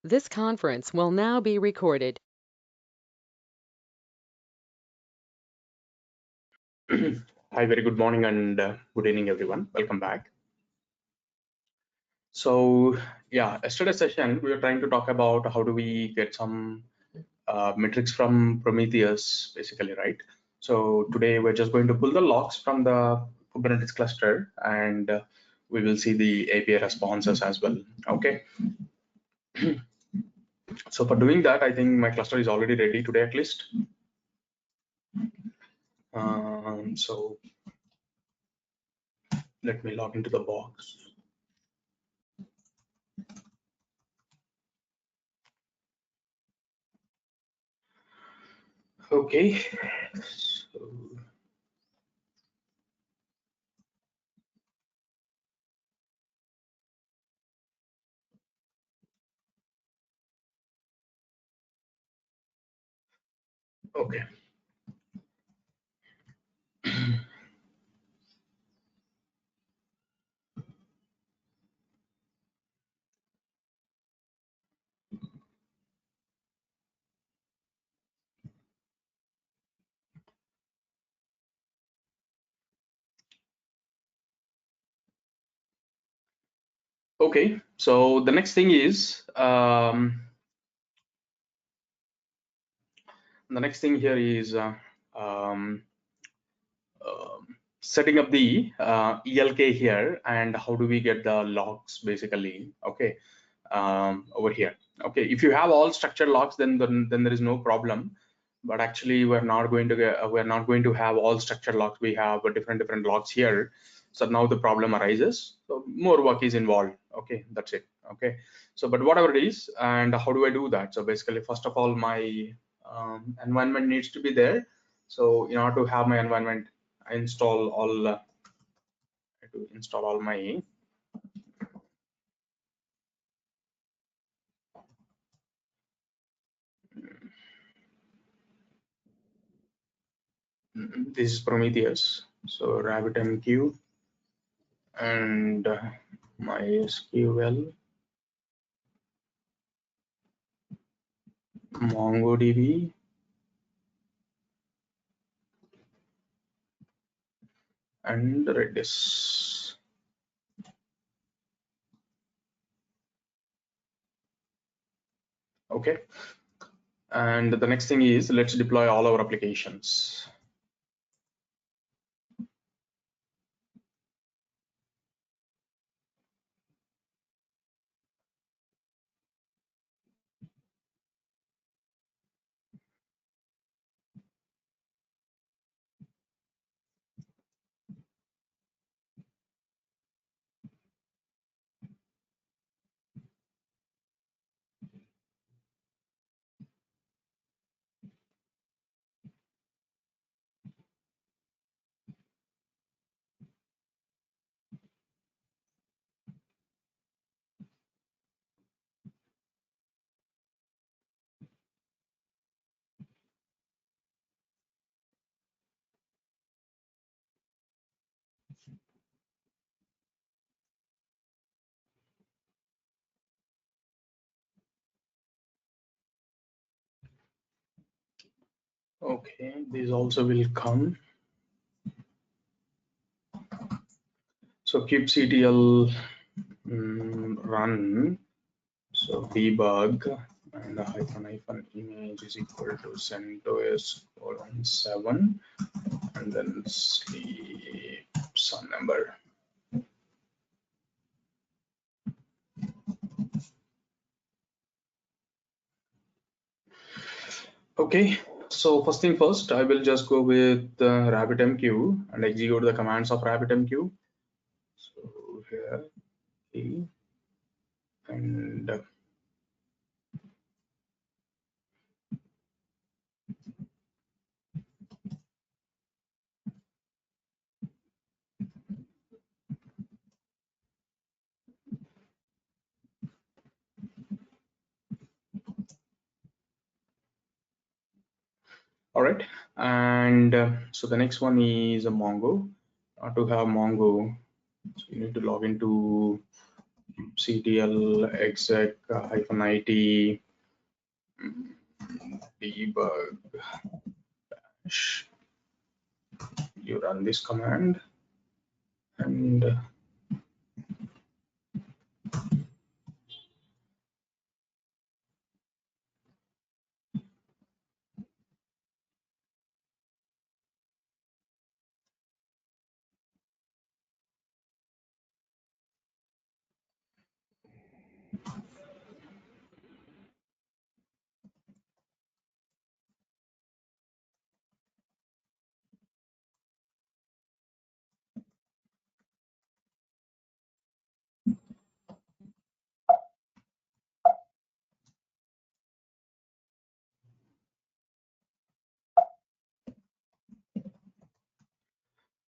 This conference will now be recorded. Hi, very good morning and good evening, everyone. Welcome back. So, yeah, yesterday's session, we were trying to talk about how do we get some metrics from Prometheus, basically, right? So today we're just going to pull the logs from the Kubernetes cluster and we will see the API responses as well, okay? So for doing that, I think my cluster is already ready today at least. So let me log into the box. Okay. So, okay. Okay, so the next thing is the next thing here is um, setting up the ELK here and how do we get the logs basically. Okay, over here. Okay, if you have all structured logs, then there is no problem. But actually, we're not going to have all structured logs. We have different logs here. So now the problem arises. So more work is involved. Okay, that's it. Okay, so but whatever it is, and how do I do that? So basically, first of all, my environment needs to be there. So in order to have my environment, I install all my this is Prometheus. So RabbitMQ and MySQL, MongoDB, and Redis. Okay. And the next thing is let's deploy all our applications. Okay, these also will come. So kubectl run. So debug and a hyphen image is equal to CentOS:7 and then sleep some number. Okay, so first thing first, I will just go with RabbitMQ and execute the commands of RabbitMQ. So here, okay, and all right, and so the next one is a Mongo. To have Mongo, so you need to log into ctl exec -it debug dash. You run this command and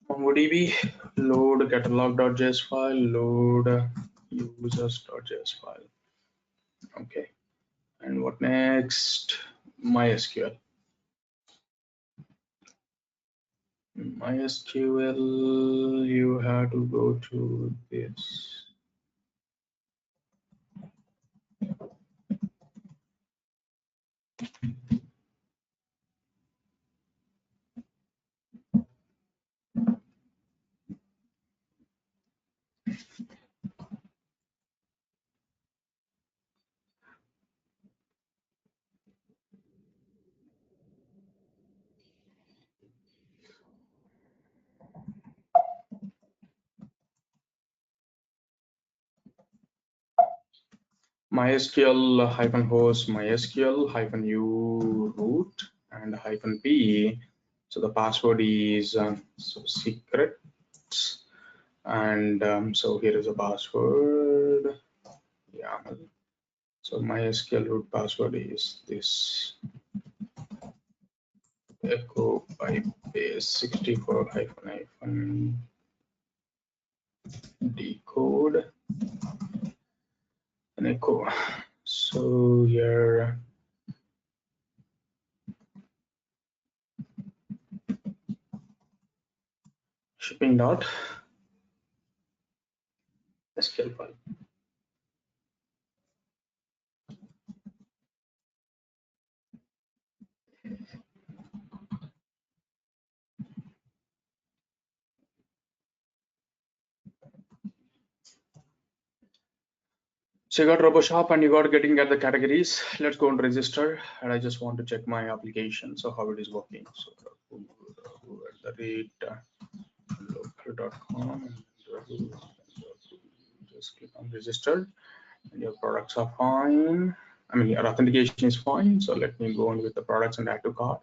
MongoDB load catalog.js file, load users.js file. Okay, and what next? MySQL. MySQL, you have to go to this. MySQL -host MySQL -u root and -p. So the password is so secret, and so here is a password. Yeah. So MySQL root password is this echo pipe base 64 hyphen decode and echo. So here shipping dot SQL file. So you got RoboShop and you got getting at the categories. Let's go and register. And I just want to check my application. So how it is working. So local.com, just click on register and your products are fine. I mean, your authentication is fine. So let me go on with the products and add to cart.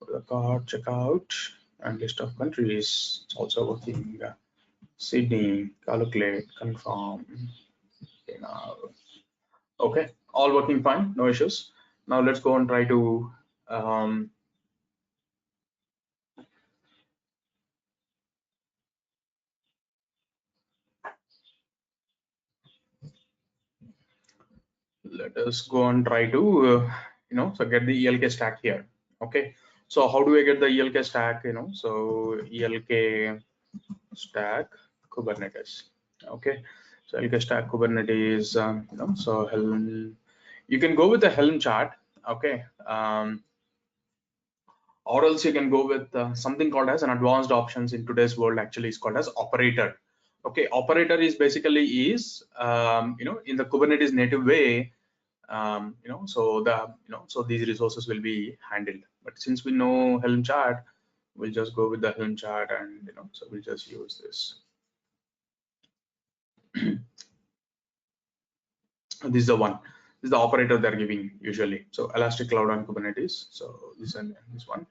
Go to the cart, checkout, and list of countries. It's also working. Sydney, calculate, confirm. Okay, now, okay, all working fine, no issues. Now let's go and try to let us go and try to so get the ELK stack here. Okay, so how do I get the ELK stack? So ELK stack Kubernetes. Okay, so ELK stack Kubernetes. So Helm. You can go with the Helm chart. Okay, or else you can go with something called as an advanced options in today's world. Actually, is called as operator. Okay, operator is basically in the Kubernetes native way. So these resources will be handled. But since we know Helm chart, we'll just go with the Helm chart, and so we'll just use this. This is the one. This is the operator they're giving usually. So Elastic Cloud on Kubernetes. So this and this one.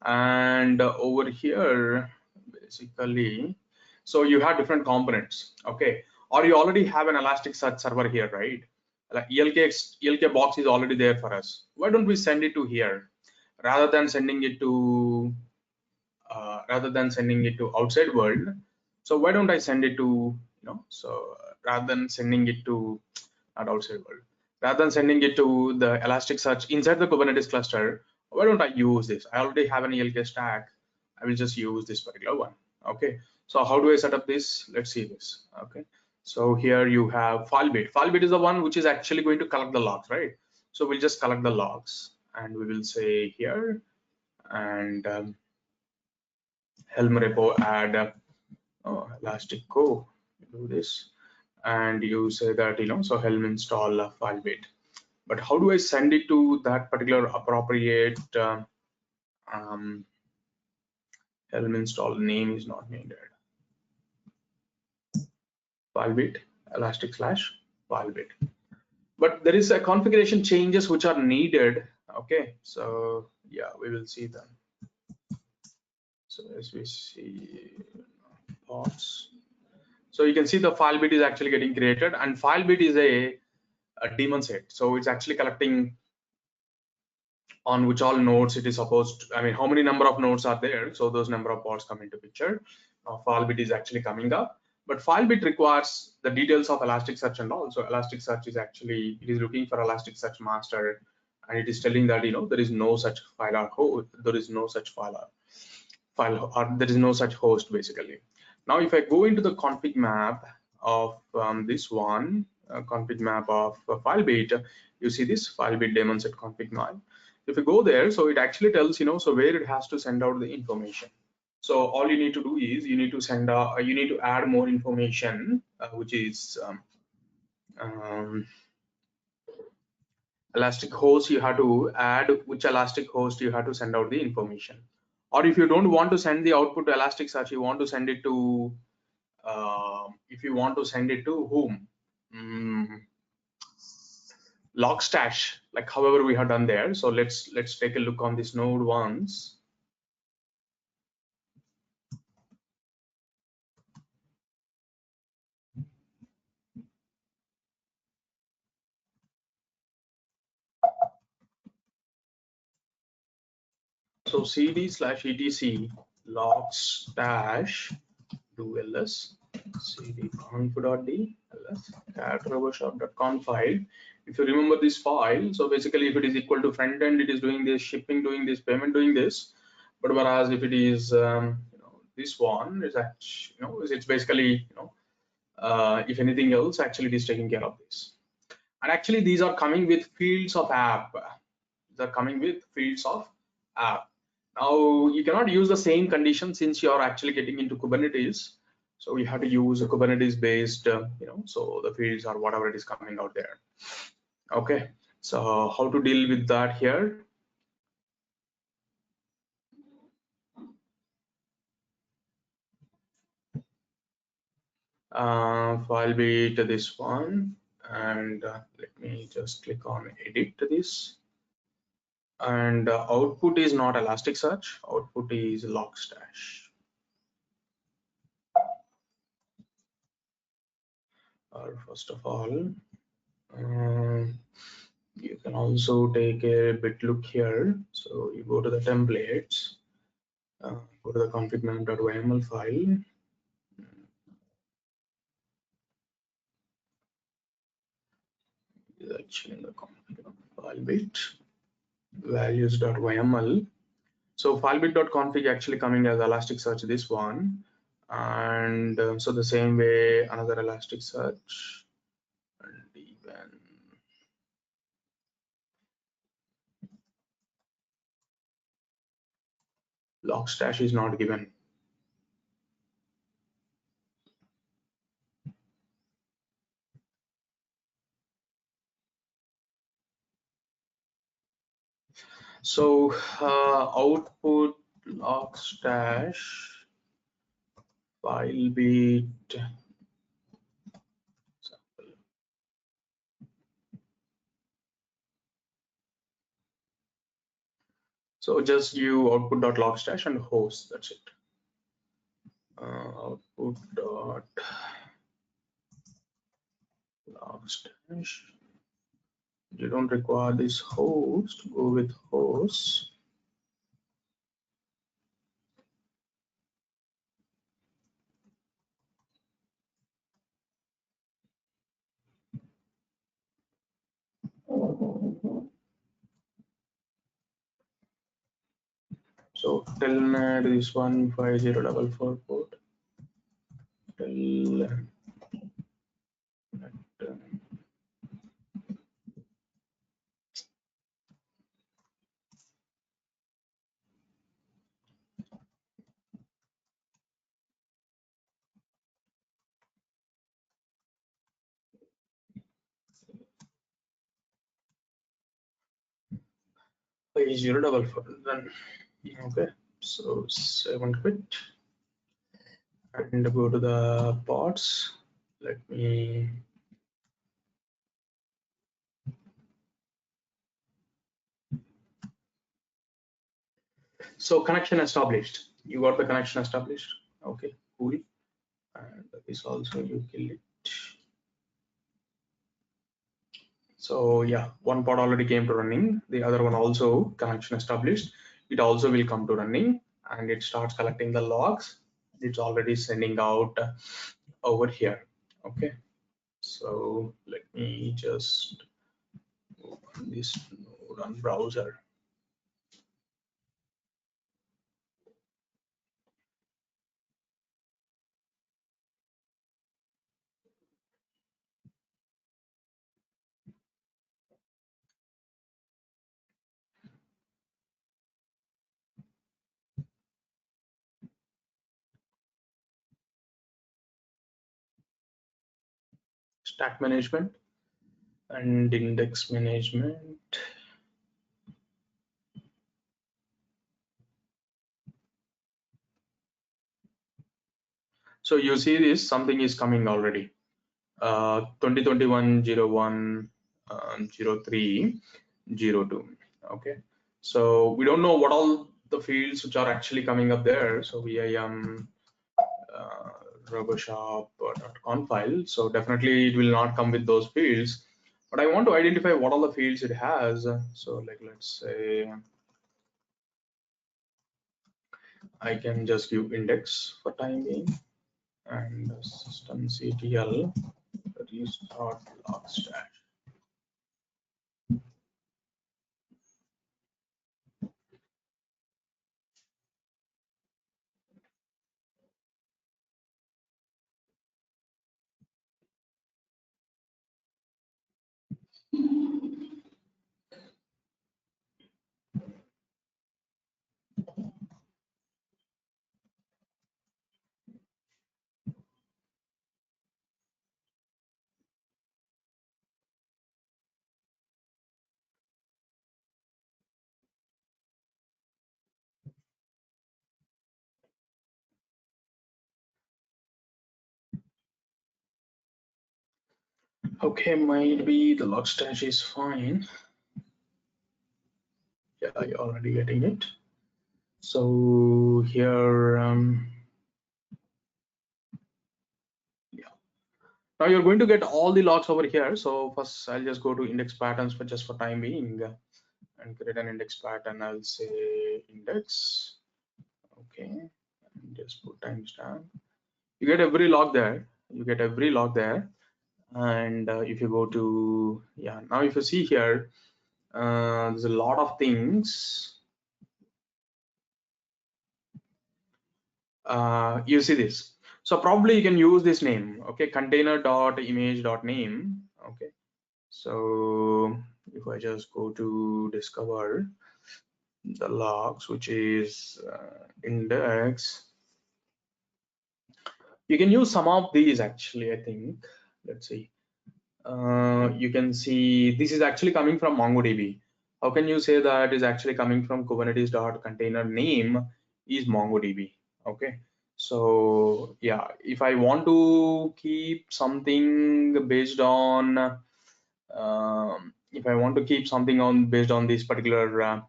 And over here, basically, so you have different components. Okay, or you already have an Elasticsearch server here, right? Like ELK box is already there for us. Why don't we send it to here rather than sending it to outside world? So why don't I send it to rather than sending it to not outside world, rather than sending it to the Elasticsearch inside the Kubernetes cluster, why don't I use this? I already have an ELK stack. I will just use this particular one. Okay, so how do I set up this? Let's see this. Okay, So here you have file bit. File bit is the one which is actually going to collect the logs, right? So we'll just collect the logs, and we will say here, and Helm repo add Elastic Co. Do this, and you say that, so Helm install file bit. But how do I send it to that particular appropriate Helm install name is not needed. File bit elastic slash file bit. But there is a configuration changes which are needed. Okay, so yeah, we will see them. So as we see parts, so you can see the file bit is actually getting created, and file bit is a daemon set. So it's actually collecting on which all nodes it is supposed to, I mean, how many number of nodes are there. So those number of pods come into picture. File bit is actually coming up, but file bit requires the details of Elasticsearch and all. So Elasticsearch is actually, it is looking for Elasticsearch master, and it is telling that, there is no such file or host, there is no such file or there is no such host basically. Now, if I go into the config map of this one, config map of file bit, you see this file bit daemon set config map. If you go there, so it actually tells, so where it has to send out the information. So all you need to do is you need to add more information, which is elastic host. You have to add which elastic host you have to send out the information. Or if you don't want to send the output to Elasticsearch, you want to send it to if you want to send it to whom? Logstash, like however we have done there. So let's take a look on this node once. So cd/etc logstash do ls cd conf.d ls cat roboshop.conf file. If you remember this file, so basically if it is equal to front end, it is doing this, shipping doing this, payment doing this. But whereas if it is this one is actually, it's basically if anything else, actually it is taking care of this. And actually these are coming with fields of app. They're coming with fields of app. Now you cannot use the same condition since you are actually getting into Kubernetes. So we have to use a Kubernetes based, so the fields are whatever it is coming out there. Okay, so how to deal with that here? File bit this one, and let me just click on edit this. And output is not Elasticsearch, output is Logstash. First of all, you can also take a bit look here. So you go to the templates, go to the config.yml file. It's actually in the config file bit values.yml. So filebit.config actually coming as Elasticsearch this one, and so the same way another Elasticsearch, and even Logstash is not given. So output Logstash file bit. So just you output.logstash and host, that's it. Output.logstash. You don't require this host, go with host. So telnet is 15044 port. Page 044 then. Okay, so save and quit and go to the pods. Let me so connection established. You got the connection established. Okay, cool. And this also you kill it. So yeah, one pod already came to running. The other one also connection established. It also will come to running and it starts collecting the logs. It's already sending out over here. Okay, so let me just open this node on browser. Stack management and index management. So you see this, something is coming already. 2021-01, 03, 02. Okay, so we don't know what all the fields which are actually coming up there. So VIM uh, roboshop.conf file. So definitely it will not come with those fields. But I want to identify what all the fields it has. So like let's say I can just give index for time being and systemctl restart log stash. Okay, maybe the log stash is fine. Yeah, you're already getting it. So here, yeah. Now you're going to get all the logs over here. So first I'll just go to index patterns for just for time being and create an index pattern. I'll say index. Okay, and just put timestamp. You get every log there. You get every log there. And if you go to, yeah, now if you see here, there's a lot of things. You see this. So probably you can use this name, okay, container.image.name. Okay, so if I just go to discover the logs, which is index, you can use some of these actually. I think, let's see. You can see this is actually coming from MongoDB. How can you say that is actually coming from Kubernetes.container name is MongoDB? Okay, so yeah, if I want to keep something based on, if I want to keep something on based on this particular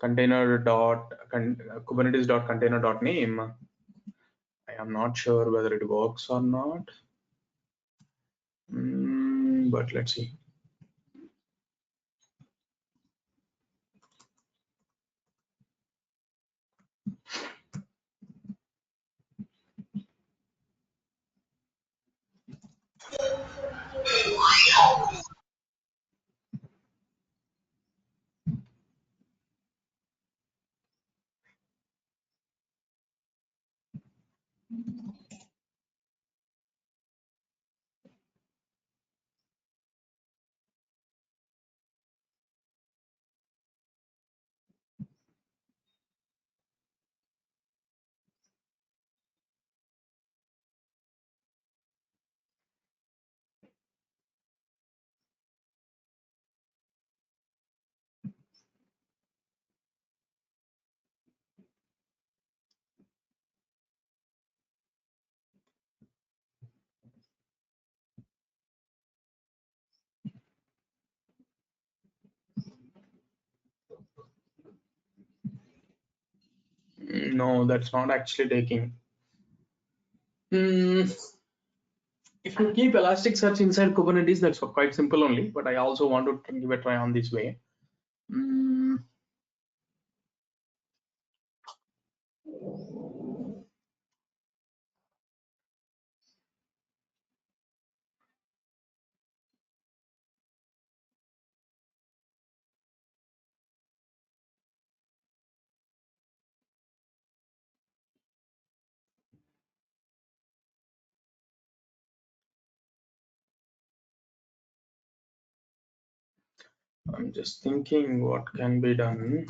Kubernetes.container.name, I am not sure whether it works or not. But let's see. No, that's not actually taking. Hmm. If you keep Elasticsearch inside Kubernetes, that's quite simple only, but I also want to give a try on this way. Hmm. I'm just thinking what can be done.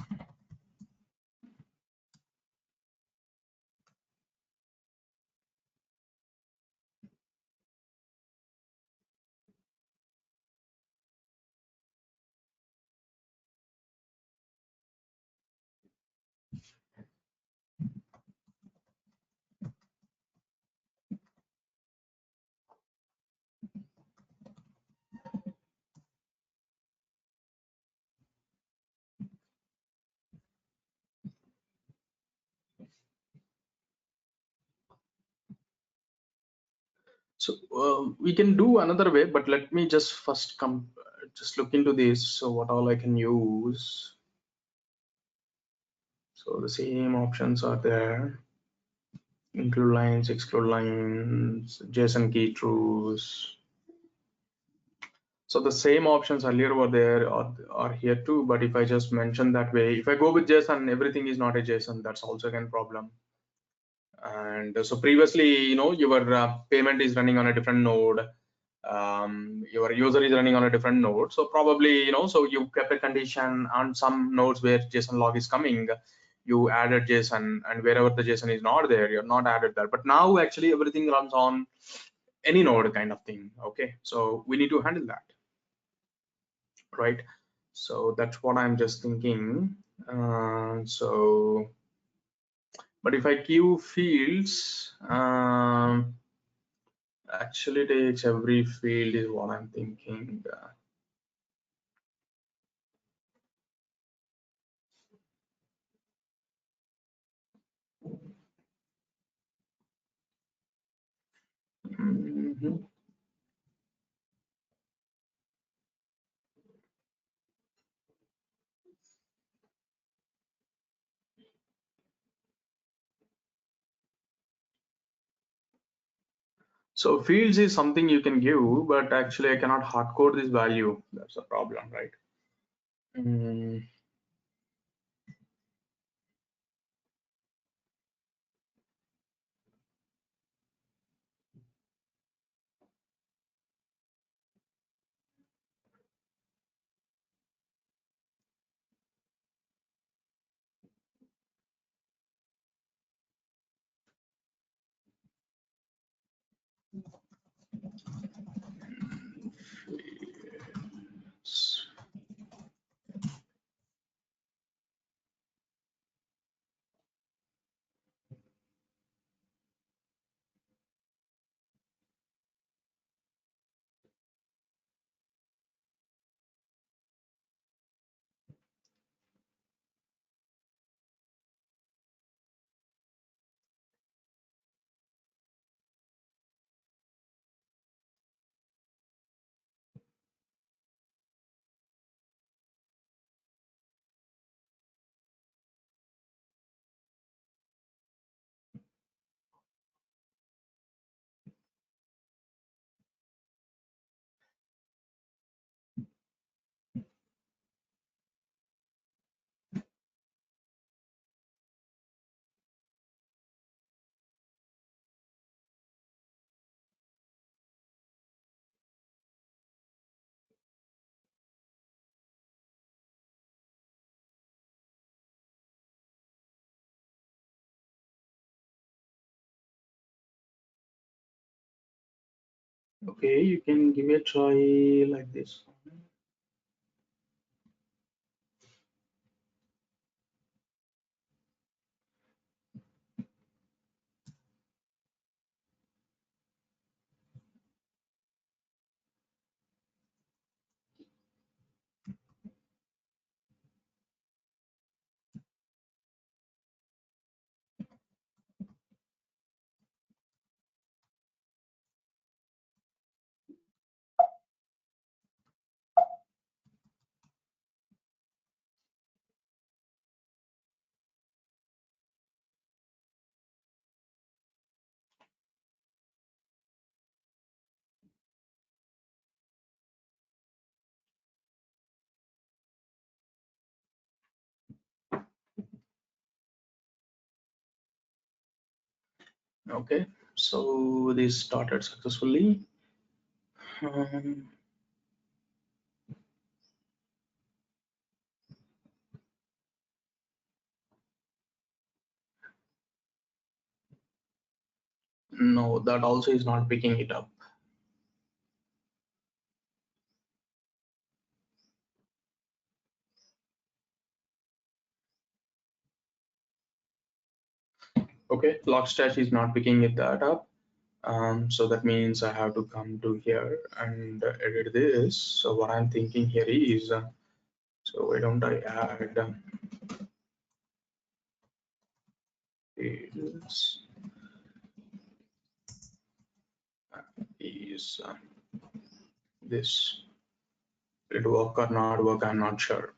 So we can do another way, but let me just first just look into this. So what all I can use. So the same options are there: include lines, exclude lines, JSON key truths. So the same options earlier were there are here too. But if I just mention that way, if I go with JSON, everything is not a JSON. That's also again problem. And so previously, your payment is running on a different node. Your user is running on a different node. So probably, so you kept a condition on some nodes where JSON log is coming. You added JSON, and wherever the JSON is not there, you're not added that. But now actually everything runs on any node kind of thing. Okay, so we need to handle that, right? So that's what I'm just thinking. But if I queue fields, actually takes every field is what I'm thinking. Mhm. So fields is something you can give, but actually I cannot hardcode this value. That's the problem, right? Mm. Okay, you can give it a try like this. Okay, so this started successfully. No, that also is not picking it up. Okay, Logstash is not picking it that up. So that means I have to come to here and edit this. So what I'm thinking here is, so why don't I add is this, will it work or not work? I'm not sure.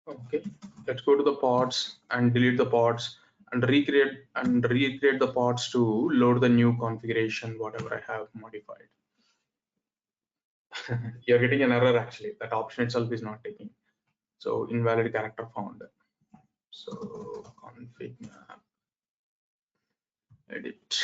Okay, let's go to the pods and delete the pods and recreate the pods to load the new configuration, whatever I have modified. You're getting an error actually. That option itself is not taking. So invalid character found. So config map, edit.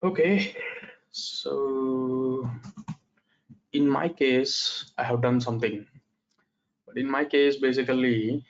Okay, so in my case, I have done something. But in my case, basically,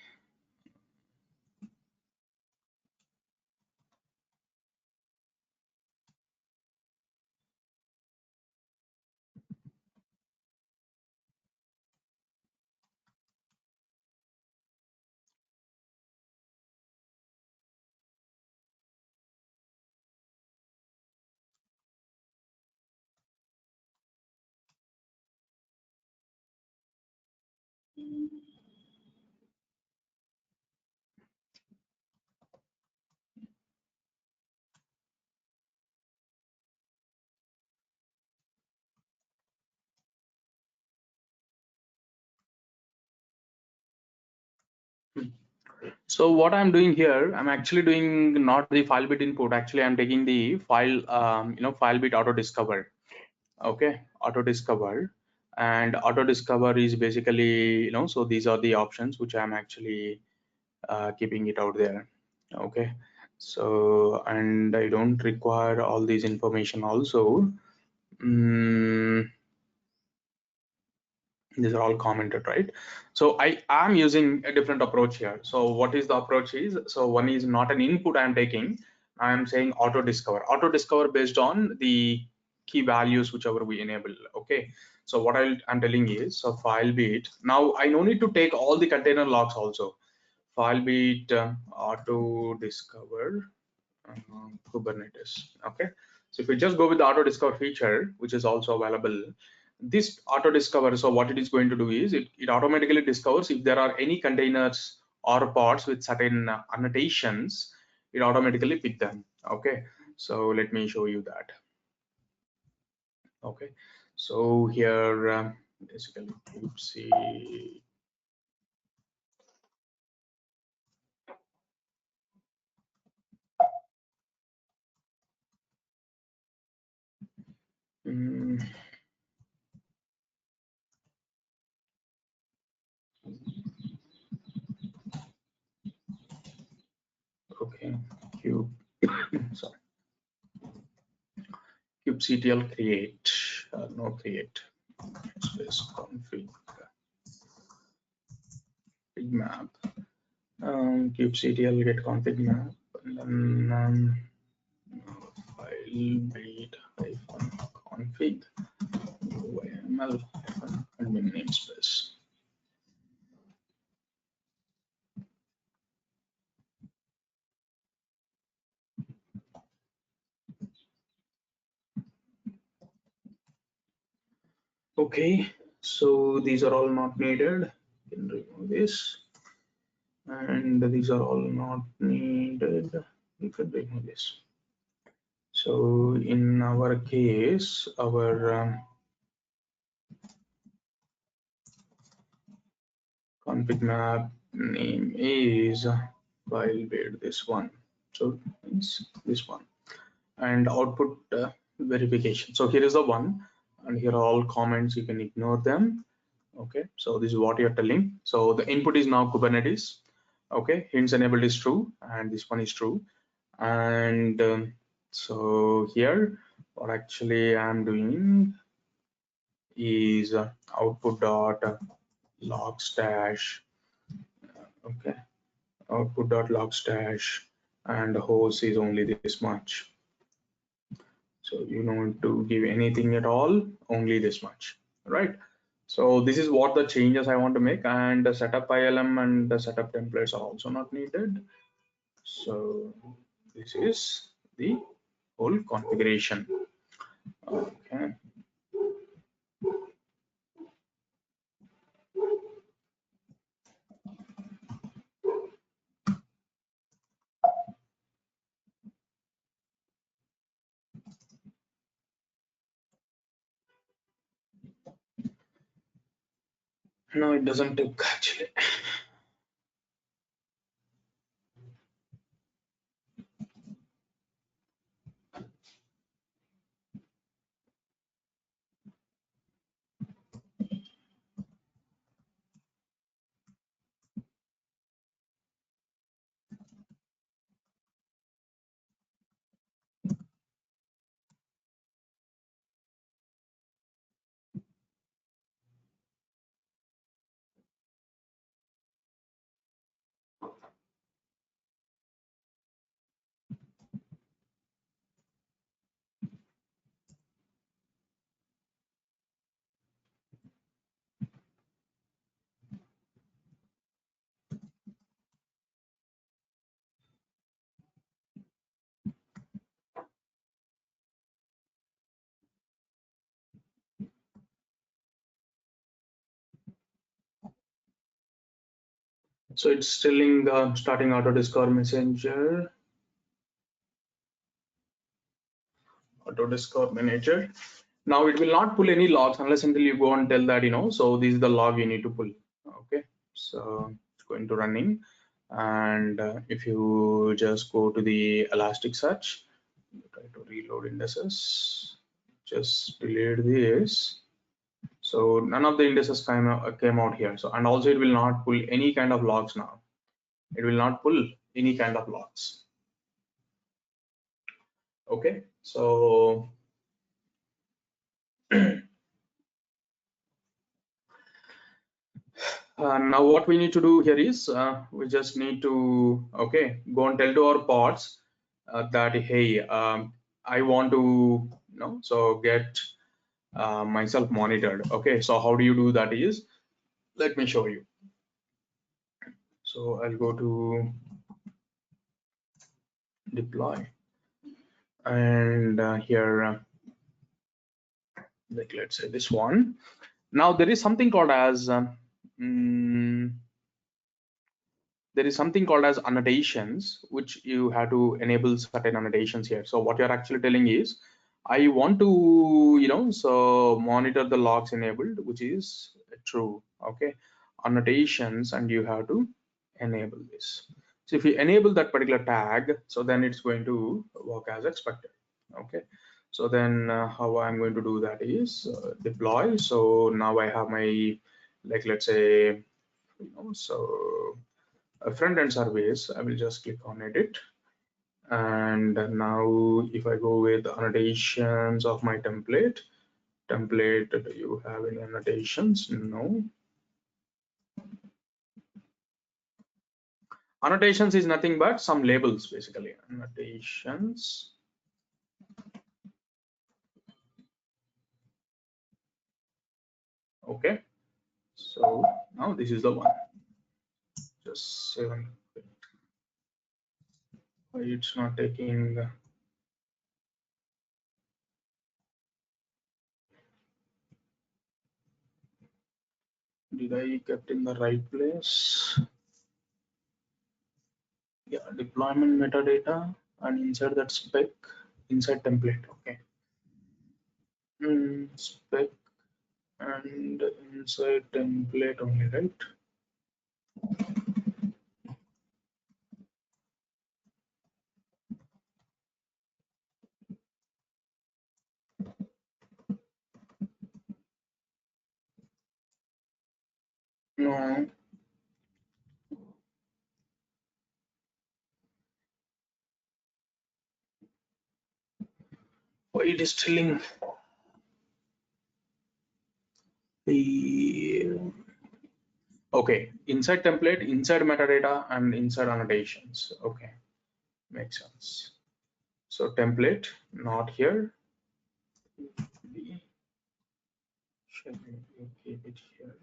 so what I'm doing here, I'm actually doing not the file bit input. Actually, I'm taking the file, file bit auto discover. Okay, auto discover, and auto discover is basically, so these are the options which I'm actually keeping it out there. Okay, so and I don't require all these information also. These are all commented, right? So I am using a different approach here. So what is the approach is, so one is not an input I'm taking. I'm saying auto discover based on the key values whichever we enable. Okay, so what I'm telling is, so file beat, now I no need to take all the container logs also. File beat auto discover Kubernetes. Okay, so if we just go with the auto discover feature, which is also available, this auto discover, so what it is going to do is it automatically discovers if there are any containers or pods with certain annotations, it automatically pick them. Okay, so let me show you that. Okay, so here basically, oopsie. Mm, Okay, cube sorry, kubectl create no create space config map, kubectl get config map, and then file build config yml admin namespace. Okay, so these are all not needed. You can remove this, and these are all not needed. You can remove this. So in our case, our config map name is file build this one. So it's this one, and output verification. So here is the one, and here are all comments. You can ignore them. Okay, so this is what you're telling. So the input is now Kubernetes. Okay, hints enabled is true, and this one is true. And so here what actually I'm doing is output dot log stash. Okay, output dot log stash, and the host is only this much. So you don't want to give anything at all, only this much, right? So this is what the changes I want to make, and the setup ILM and the setup templates are also not needed. So this is the whole configuration. Okay. No, it doesn't take actually. So it's telling starting auto Discord messenger, auto Discord manager. Now it will not pull any logs unless until you go and tell that, so this is the log you need to pull. Okay, so it's going to running, and if you just go to the Elasticsearch, try to reload indices, just delete this. So none of the indices came out here. So, and also it will not pull any kind of logs now. It will not pull any kind of logs. Okay, so now what we need to do here is we just need to go and tell to our pods that hey, I want to so get myself monitored. Okay, so how do you do that is, let me show you. So I'll go to deploy, and here like let's say this one. Now there is something called as annotations, which you have to enable certain annotations here. So what you're actually telling is, I want to so monitor the logs enabled, which is true. Okay, annotations, and you have to enable this. So if you enable that particular tag, so then it's going to work as expected. Okay, so then how I'm going to do that is deploy. So now I have my, like let's say so a front end service. I will just click on edit, And now if I go with annotations of my template, do you have any annotations? No. Annotations is nothing but some labels, basically. Annotations. Okay, so now this is the one. Just 7. Why it's not taking? Did I kept in the right place? Yeah, deployment metadata and inside that spec, inside template. Okay. Spec and inside template only, right? No. Why it is telling the okay, inside template, inside metadata, and inside annotations. Okay, makes sense. So template, not here. Should we keep it here?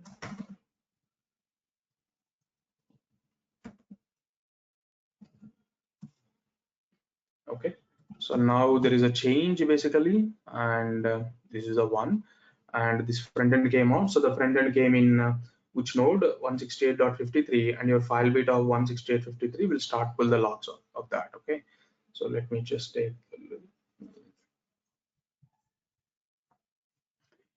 Okay, so now there is a change basically, and this is a one, and this front end came out. So the front end came in which node 168.53, and your file bit of 168.53 will start pull the logs of that. Okay, so let me just take.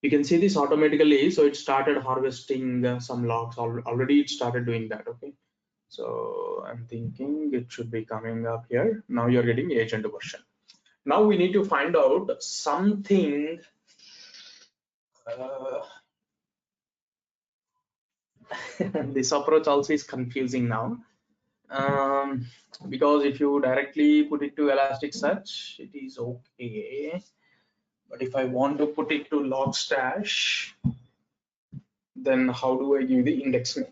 You can see this automatically, so it started harvesting some logs already. It started doing that. Okay, so I'm thinking it should be coming up here. Now you're getting agent version. Now we need to find out something. This approach also is confusing now, um, because if you directly put it to Elasticsearch, it is okay. But if I want to put it to Logstash, then how do I give the index name?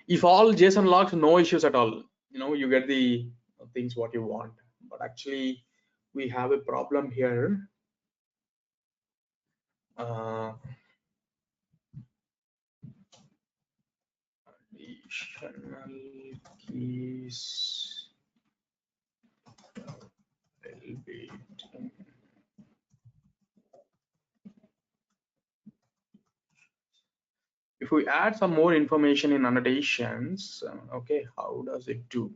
If all JSON logs, no issues at all. You get the things what you want. But actually, we have a problem here. Additional keys will be. If we add some more information in annotations, okay, how does it do?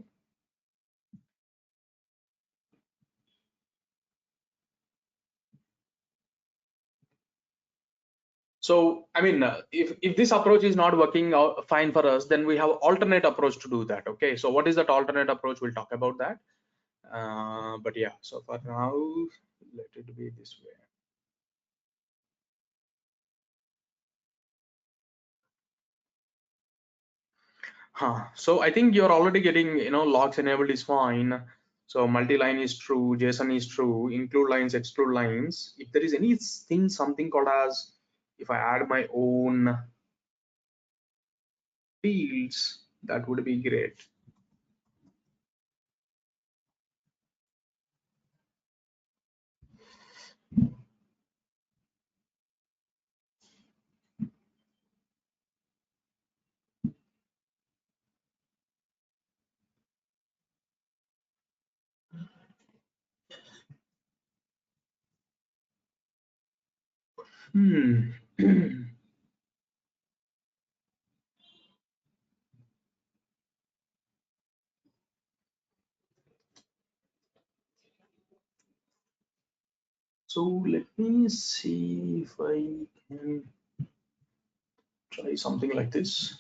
So, I mean, if this approach is not working out fine for us, then we have alternate approach to do that. Okay, so what is that alternate approach? We'll talk about that. But yeah, so for now, let it be this way. So I think you're already getting, logs enabled is fine. So multi-line is true, JSON is true, include lines, exclude lines. If there is anything, something called as, if I add my own fields, that would be great. Hmm. So let me see if I can try something like this.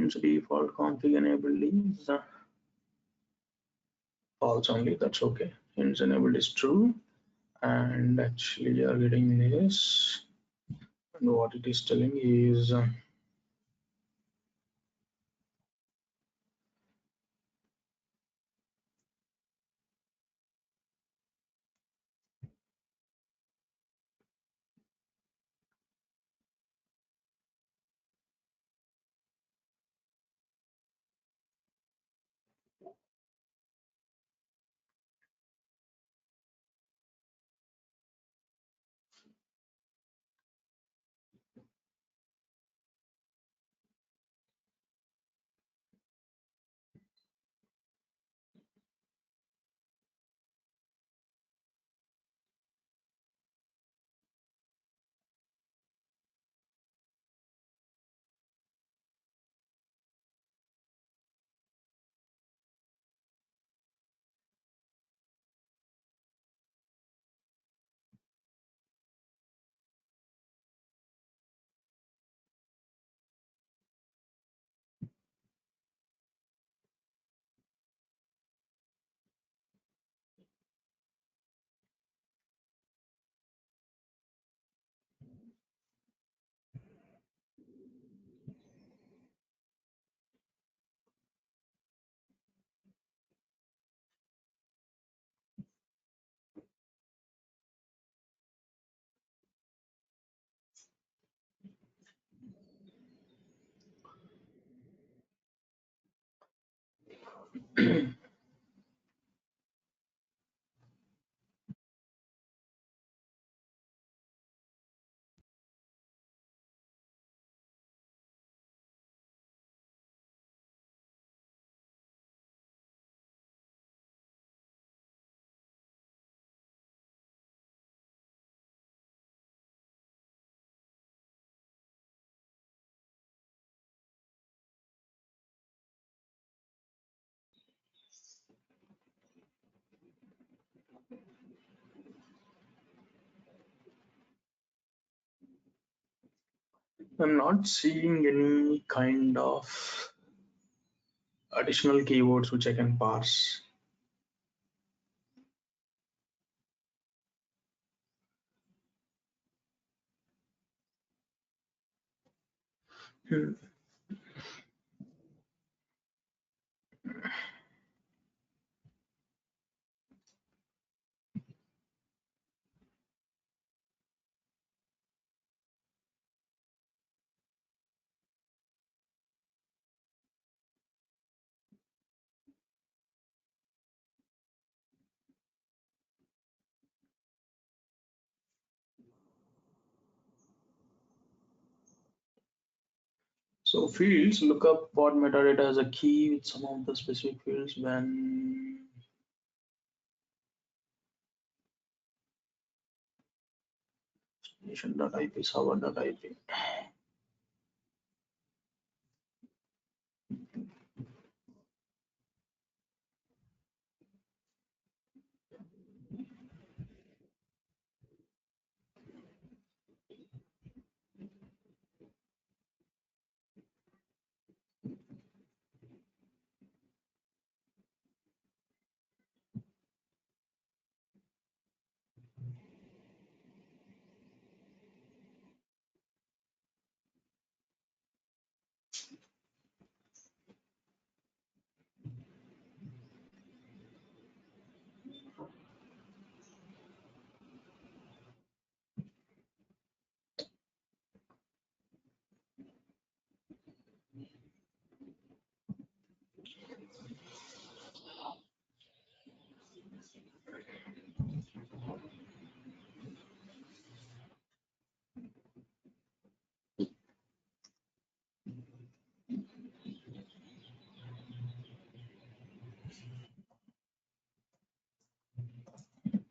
Since default config enabled is false only, that's okay. Since enabled is true, and actually you are getting this, and what it is telling is I'm not seeing any kind of additional keywords which I can parse. Hmm. So fields look up what metadata as a key with some of the specific fields when nation.ip, server.ip.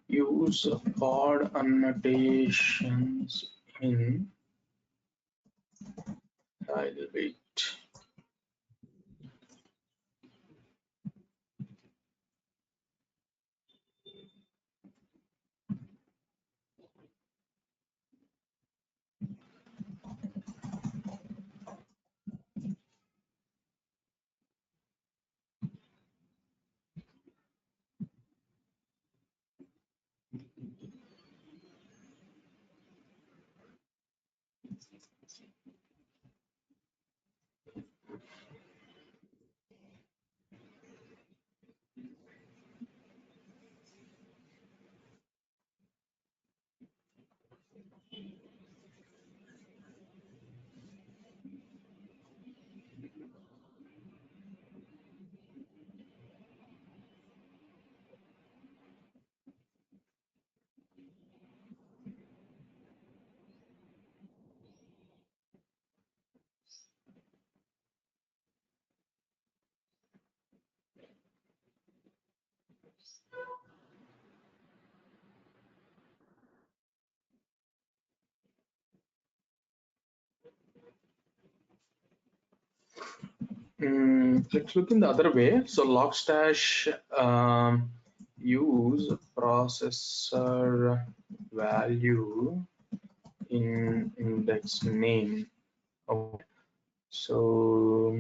Use odd annotations in I'll wait. Let's look in the other way. So Logstash use processor value in index name. Okay. So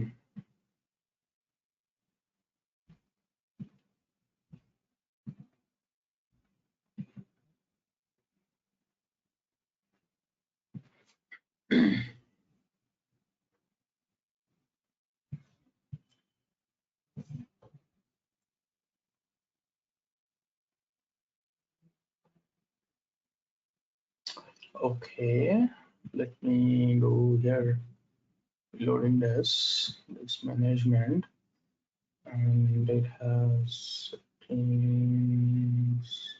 okay, let me go here. Loading this management, and it has settings.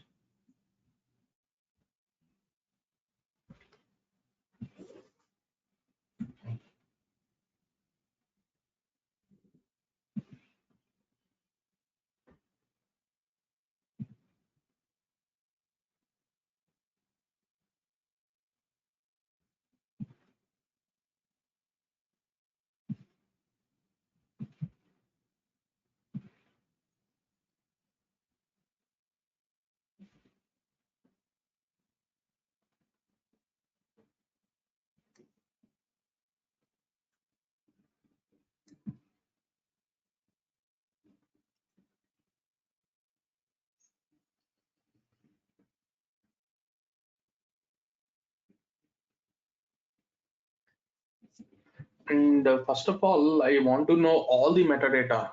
And first of all, I want to know all the metadata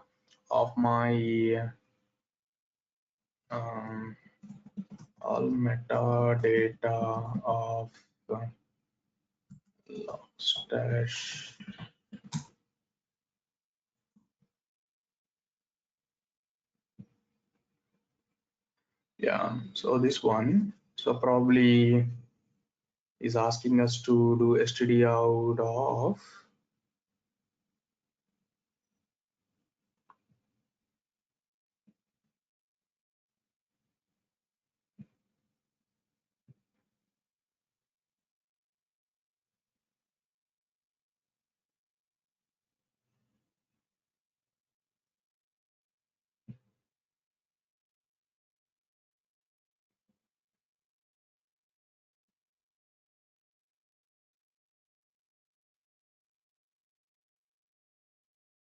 of my um, all metadata of Logstash. Yeah, so this one, so probably is asking us to do std out of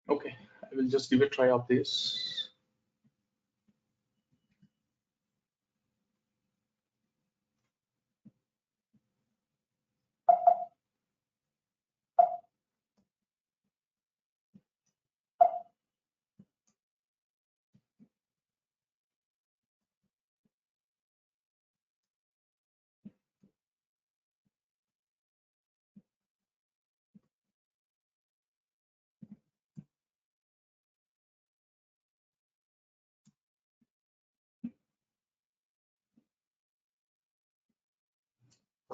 okay, I will just give a try of this.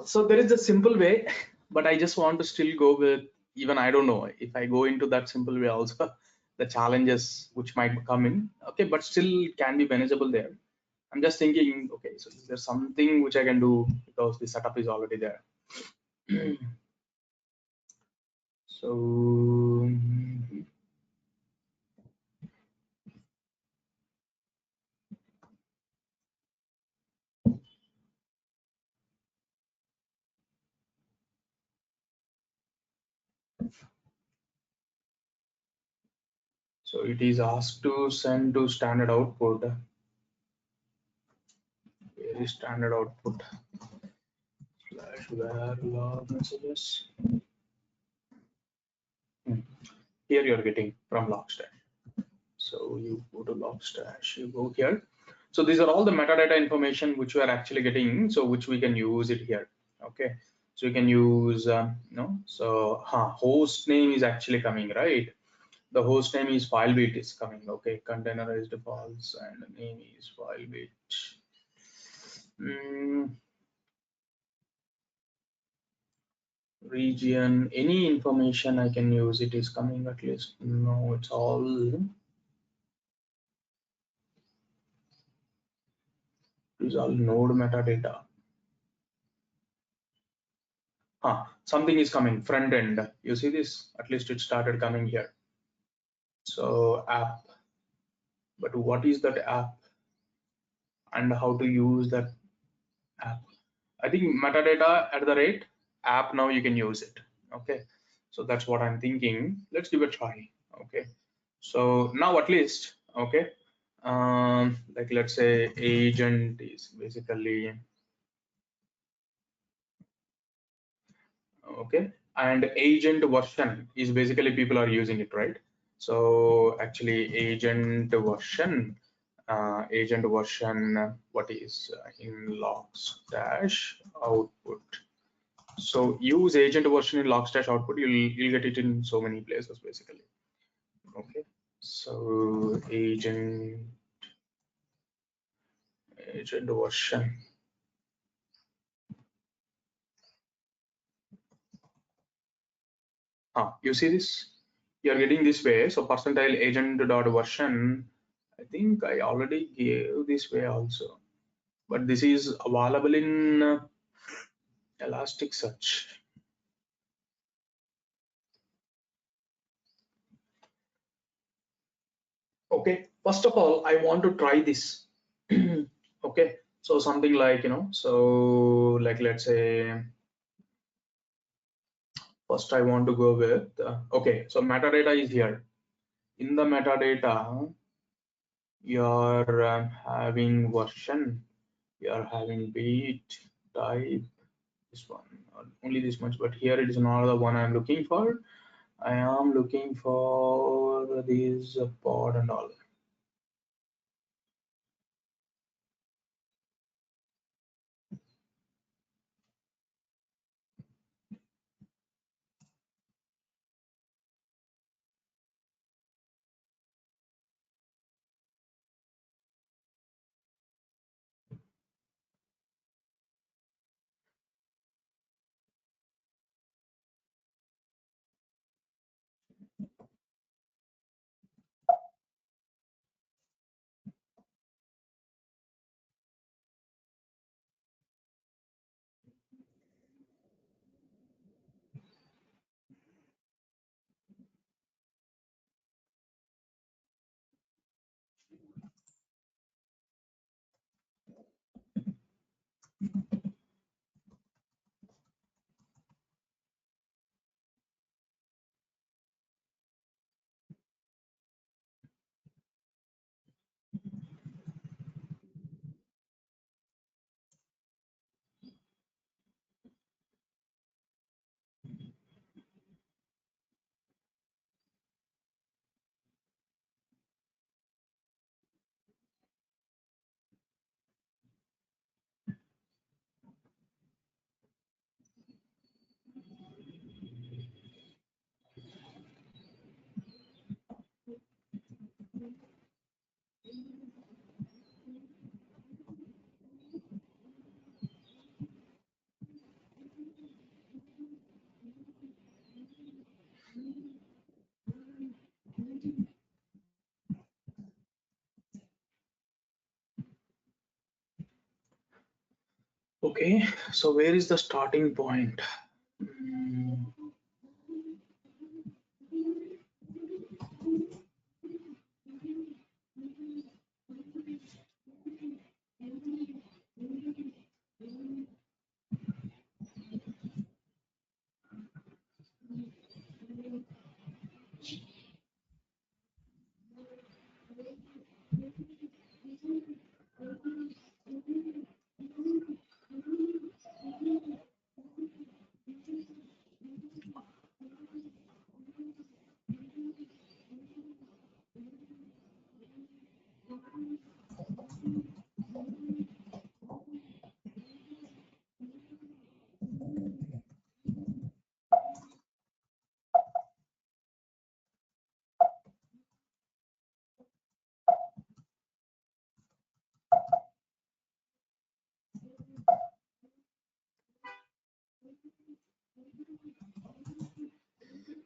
So there is a simple way, but I just want to still go with, even I don't know if I go into that simple way also, the challenges which might come in. Okay, but still can be manageable there. I'm just thinking, okay, so is there something which I can do because the setup is already there? So so it is asked to send to standard output. Where is standard output? Slash where log messages. Here you're getting from Logstash. So you go to Logstash, you go here. So these are all the metadata information which we are actually getting, so which we can use it here. Okay, so you can use so host name is actually coming, right? The host name is filebit is coming. Okay, containerized false and the name is filebit. Region, any information I can use, it is coming at least. No, it's all is all node metadata. Something is coming front end. You see this? At least it started coming here. So app, but what is that app and how to use that app? I think metadata at the rate app, now you can use it. Okay, so that's what I'm thinking. Let's give it a try. Okay, so now at least, okay, like let's say agent is basically, okay, and agent version is basically people are using it, right? So actually agent version, what is in logs dash output. So use agent version in logs dash output, you'll get it in so many places basically. Okay, so agent version. You see this? You're getting this way. So percentile agent dot version. I think I already gave this way also, but this is available in Elasticsearch. Okay, first of all, I want to try this. Okay, so something like, so like let's say first I want to go with okay, so metadata is here. In the metadata, you're having version, you're having beat, type, this one, only this much, but here it is not the one I'm looking for. I am looking for these pod and all. Okay, so where is the starting point?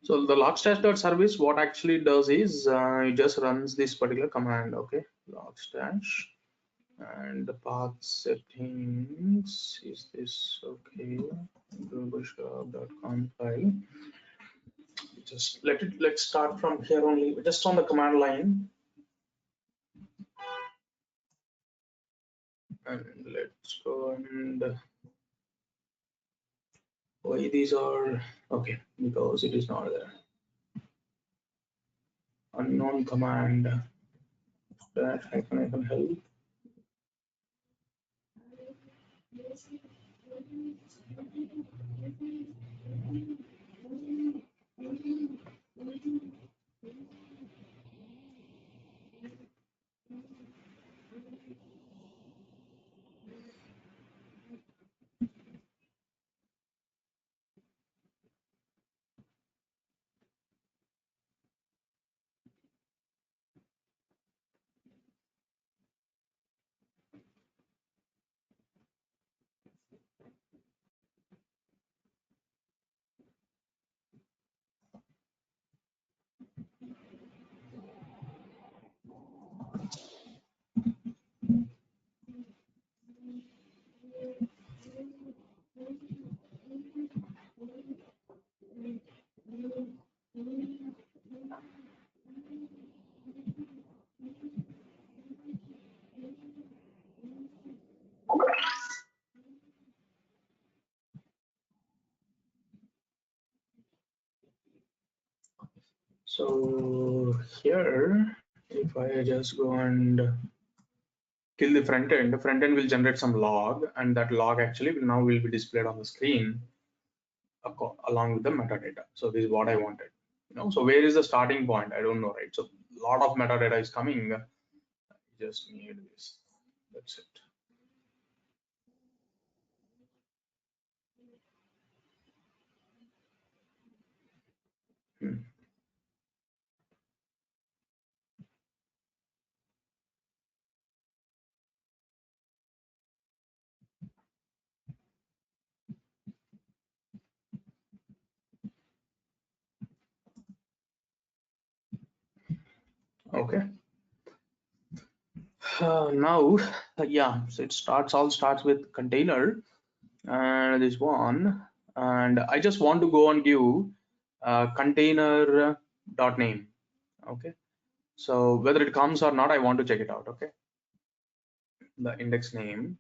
So the logstash.service, what actually does is it just runs this particular command. Okay, logstash And the path settings, is this okay? Googleshop.com file. Just let's start from here only, just on the command line. And let's go and why these are okay, because it is not there. Unknown command that I can help. So here, if I just go and kill the front end will generate some log, and that log actually will be displayed on the screen along with the metadata. So this is what I wanted. So where is the starting point? I don't know, right? So a lot of metadata is coming. Just need this. That's it. Hmm. Okay. Now, yeah. So it all starts with container, and this one, and I just want to go and give container dot name. Okay. So whether it comes or not, I want to check it out. Okay. The index name.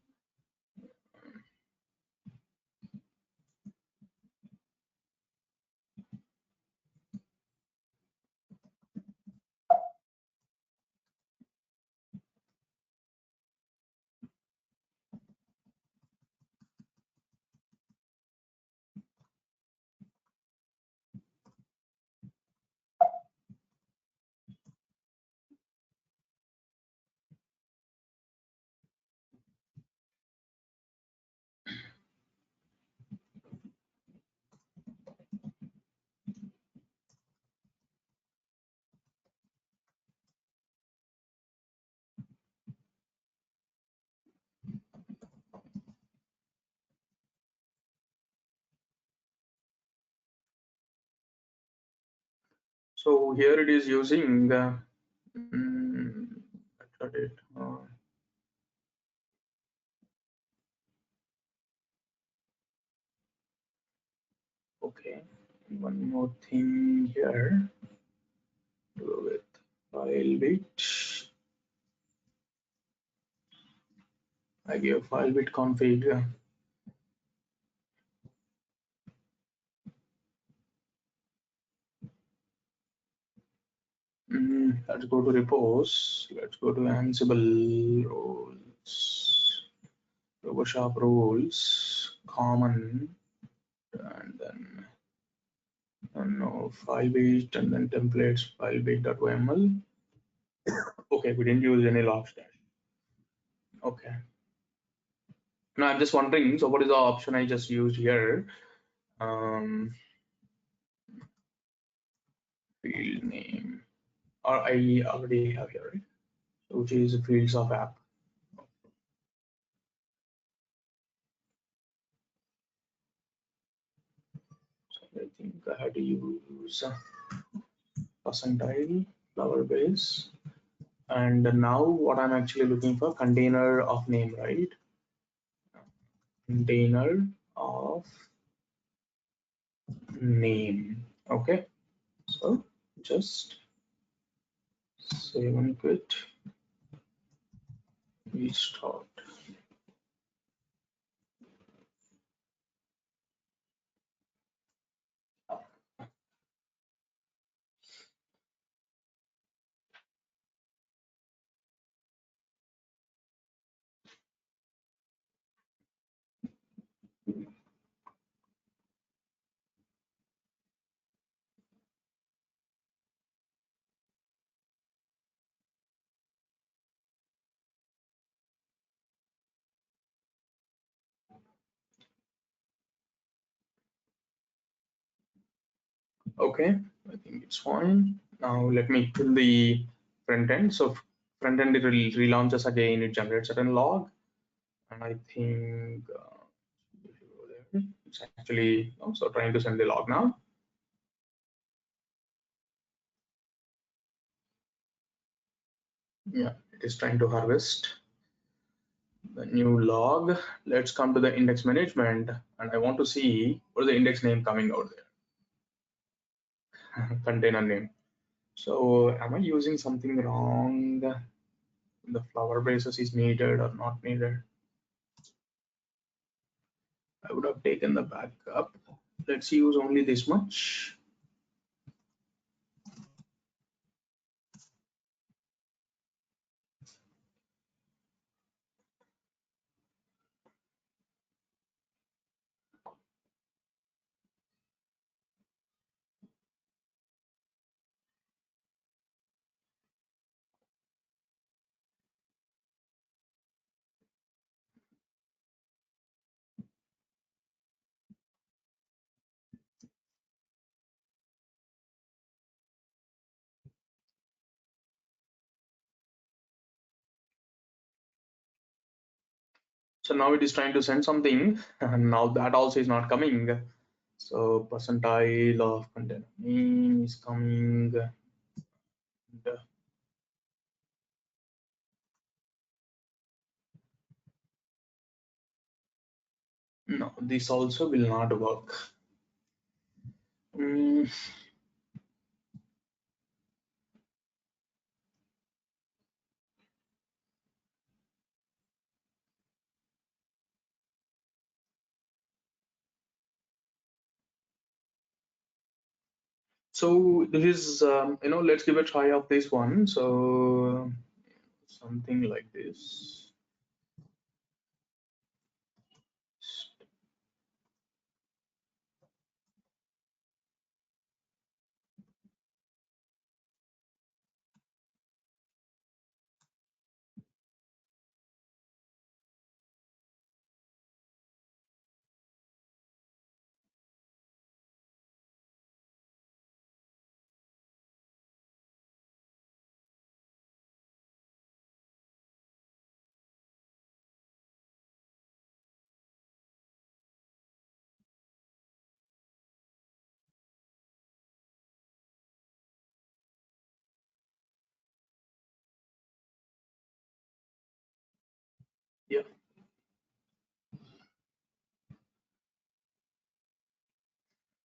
So here it is using mm, okay, one more thing here. Do with file bit. I give file bit config. Let's go to repos. Let's go to Ansible roles, Shop roles, common, and then no file bit, and then templates file bit.yml. Okay, we didn't use any log stash. Okay. Now I'm just wondering. So what is the option I just used here? Field name, or I already have here, right? Which is fields of app. So I think I had to use percentile flower base, And now what I'm actually looking for, container of name, right? Container of name. Okay, so just save and quit, restart. Okay, I think it's fine. Now let me kill the front end. So front end, it will relaunches again, it generates certain log, and I think if you go there, it's actually also trying to send the log now. Yeah, it is trying to harvest the new log. Let's come to the index management, and I want to see what is the index name coming out there. Container name. So am I using something wrong? The flower basis is needed or not needed? I would have taken the backup. Let's use only this much. So now it is trying to send something, and now that also is not coming. So percentile of container name is coming. And, no, this also will not work. Mm, so this is, let's give a try of this one. So something like this. Yeah.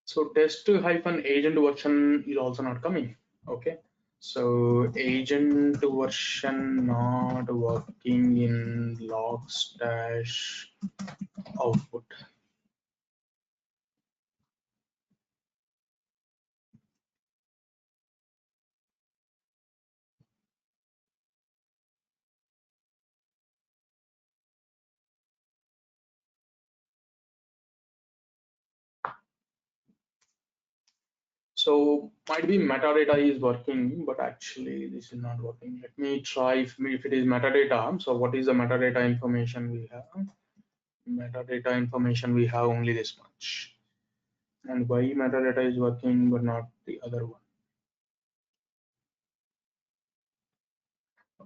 So test hyphen agent version is also not coming. Okay. So agent version not working in log stash output. So might be metadata is working, but actually this is not working. Let me try if it is metadata. So what is the metadata information we have? Metadata information we have only this much. And why metadata is working but not the other one?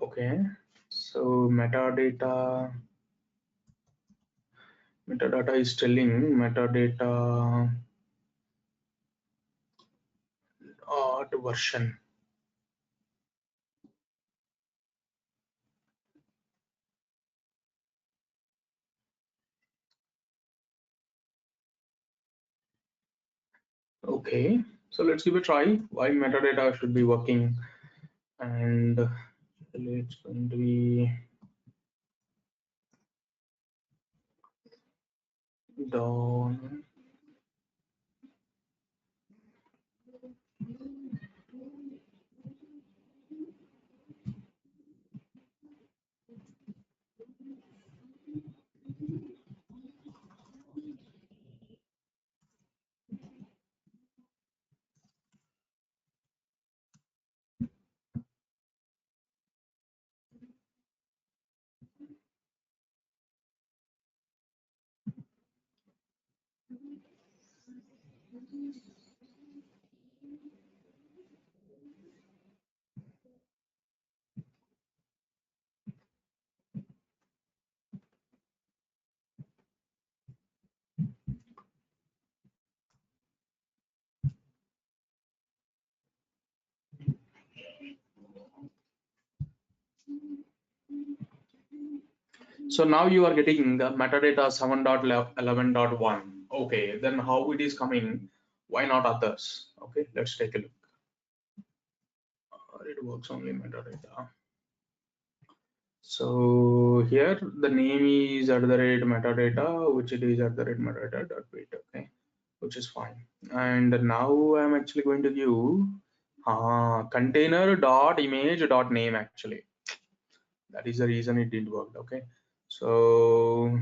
Okay. So metadata is telling metadata version. Okay, so let's give a try why metadata should be working, and it's going to be down. So now you are getting the metadata 7.11.1. Okay, then how it is coming? Why not others? Okay, let's take a look. It works only metadata. So here the name is @metadata, which it is @metadata.wait. Okay, which is fine. And now I'm actually going to give container.image.name. Actually, that is the reason it didn't work. Okay, so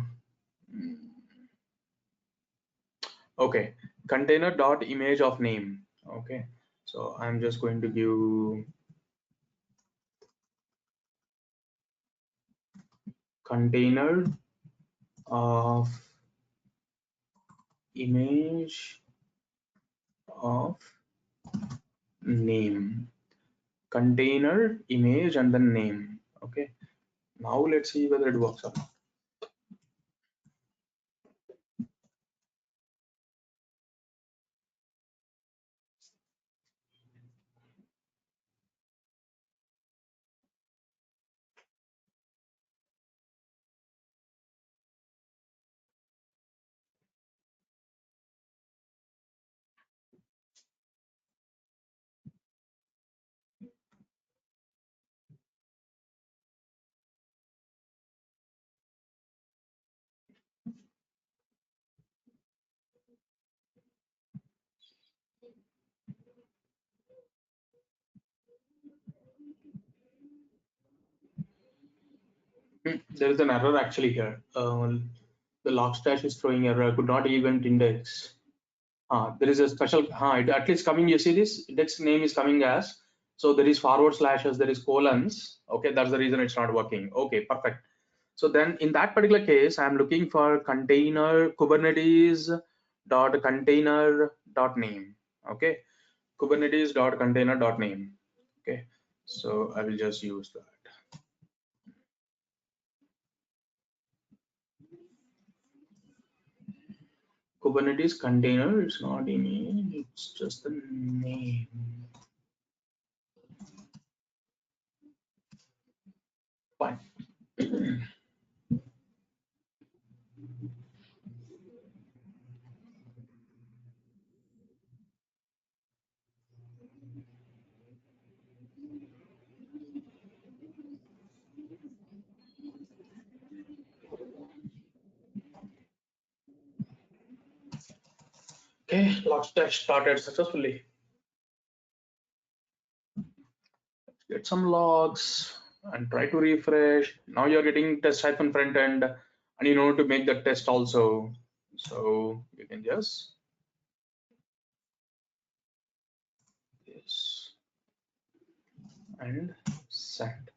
okay, container.image of name. Okay, so I'm just going to give container of image of name, container image and the name. Okay, now let's see whether it works or not. There is an error actually here. The log stash is throwing error. I could not even index. There is a special. At least coming. You see this index name is coming as. So there is forward slashes. There is colons. Okay, that's the reason it's not working. Okay, perfect. So then in that particular case, I'm looking for container Kubernetes dot container dot name. Okay, Kubernetes dot container dot name. Okay, so I will just use that. Kubernetes container is not image, it's just the name. Fine. Okay, logstash started successfully. Get some logs and try to refresh. Now you're getting test hyphen front end, and you know to make the test also. So you can just this and send.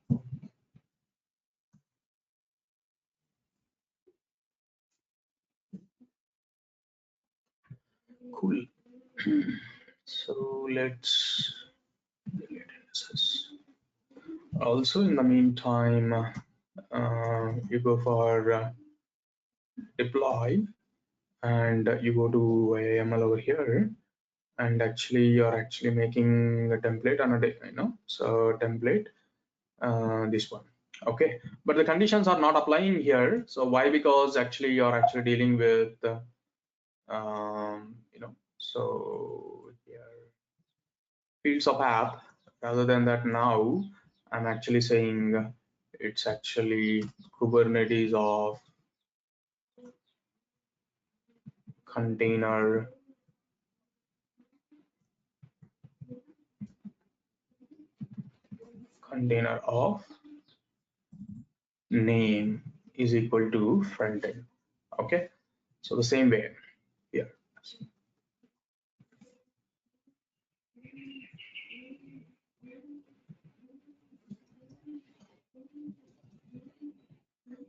Cool. So let's delete this. Also, in the meantime, you go for deploy, and you go to YAML over here, and actually you're actually making a template on a so template this one. Okay, but the conditions are not applying here. So why? Because actually you're actually dealing with so fields of app. Rather than that, now I'm actually saying it's actually Kubernetes of container of name is equal to front end. Okay, so the same way here.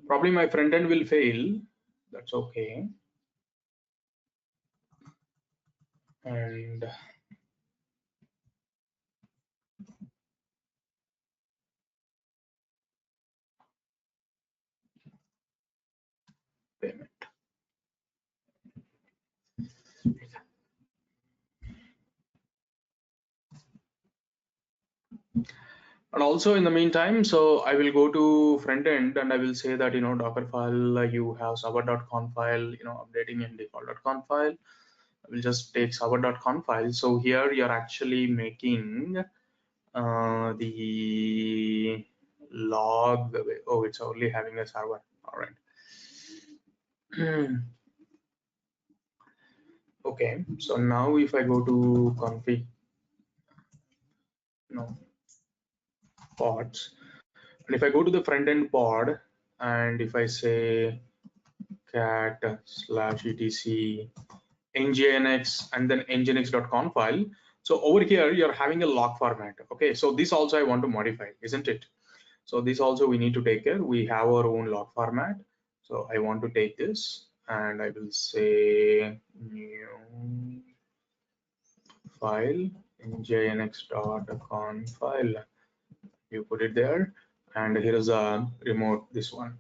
Probably my front end will fail. That's okay. And payment. And also in the meantime, so I will go to front end and I will say that, Docker file, you have server.conf file, updating in default.conf file. I will just take server.conf file. So here you're actually making the log. Oh, it's only having a server. All right. Okay. So now if I go to config, pods, and if I go to the front end pod, and if I say cat /etc nginx and then nginx.conf file, so over here you're having a log format. Okay, so this also I want to modify, isn't it? So this also we need to take care. We have our own log format. So I want to take this and I will say new file nginx.conf file. You put it there, and here is a remote, this one.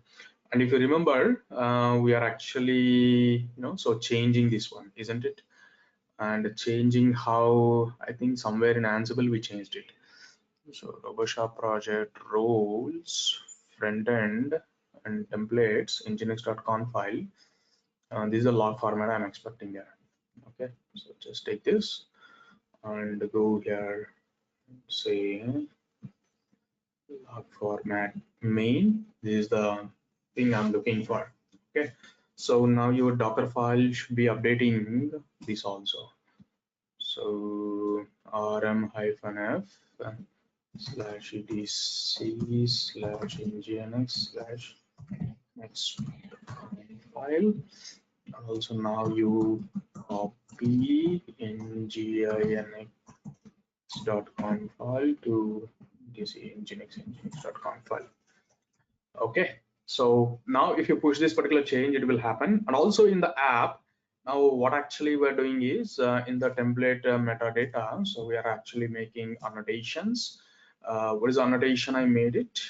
And if you remember, we are actually, so changing this one, isn't it? And changing how, I think somewhere in Ansible we changed it. So RoboShop project roles, front end and templates, nginx.conf file. This is the log format I'm expecting there. Okay, so just take this and go here, say log format main. This is the thing I'm looking for. Okay, so now your Docker file should be updating this also. So rm-f /etc/nginx/next file. Also now you copy nginx.conf file to this nginx.conf file. Okay, so now if you push this particular change, it will happen. And also in the app, now what actually we're doing is in the template metadata, so we are actually making annotations. What is annotation? I made it.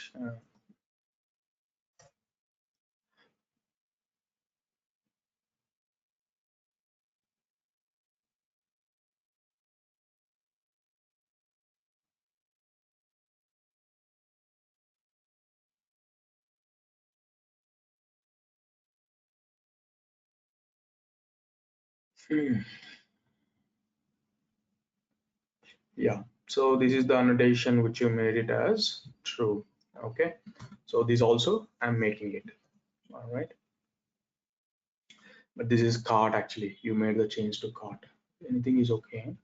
Yeah, so this is the annotation which you made it as true. Okay, so this also I'm making it. All right, but this is cart actually. You made the change to cart. Anything is okay.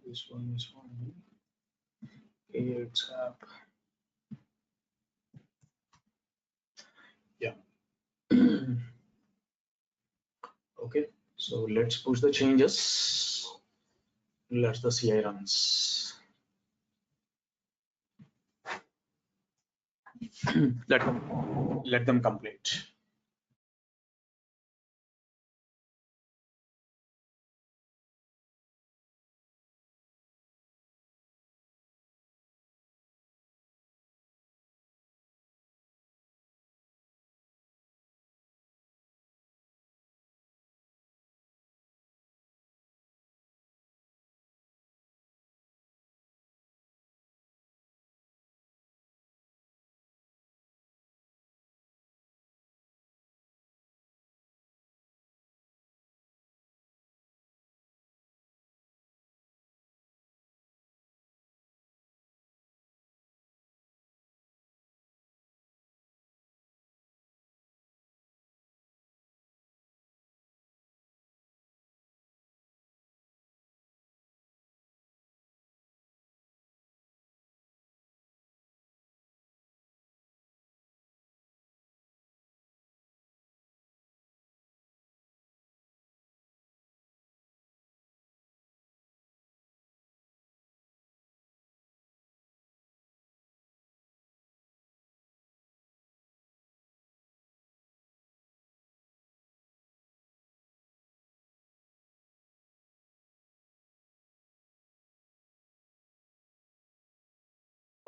This one is fine. Okay, it's app. Yeah. Okay, so let's push the changes. Let the CI runs. let them complete.